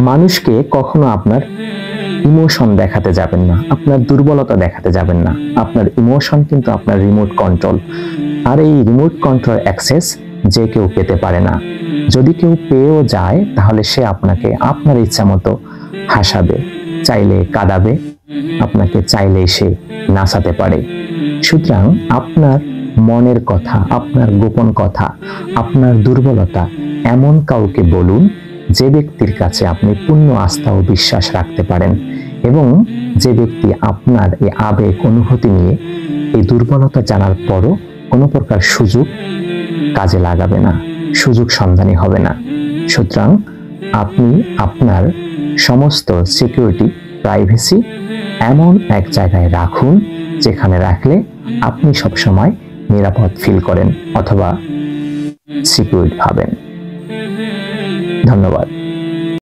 মানুষকে কখনো আপনার ইমোশন দেখাতে যাবেন না, আপনার দুর্বলতা দেখাতে যাবেন না। আপনার ইমোশন কিন্তু আপনার রিমোট কন্ট্রোল, আর এই রিমোট কন্ট্রোল অ্যাক্সেস যে কেউ পেতে পারে না। যদি কেউ পেয়েও যায় তাহলে সে আপনাকে আপনার ইচ্ছা মতো হাসাবে, চাইলে কাঁদাবে, আপনাকে চাইলে সে নাচাতে পারে। সুতরাং আপনার মনের কথা, আপনার গোপন কথা, আপনার দুর্বলতা এমন কাউকে বলুন যে ব্যক্তির কাছে আপনি পূর্ণ আস্থা ও বিশ্বাস রাখতে পারেন, এবং যে ব্যক্তি আপনার এই আবেগ অনুভূতি নিয়ে এই দুর্বলতা জানার পরও কোনো প্রকার সুযোগ কাজে লাগাবে না, সুযোগ সন্ধানী হবে না। সুতরাং আপনি আপনার সমস্ত সিকিউরিটি, প্রাইভেসি এমন এক জায়গায় রাখুন যেখানে রাখলে আপনি সবসময় নিরাপদ ফিল করেন অথবা সিকিউর ভাবেন। ধন্যবাদ।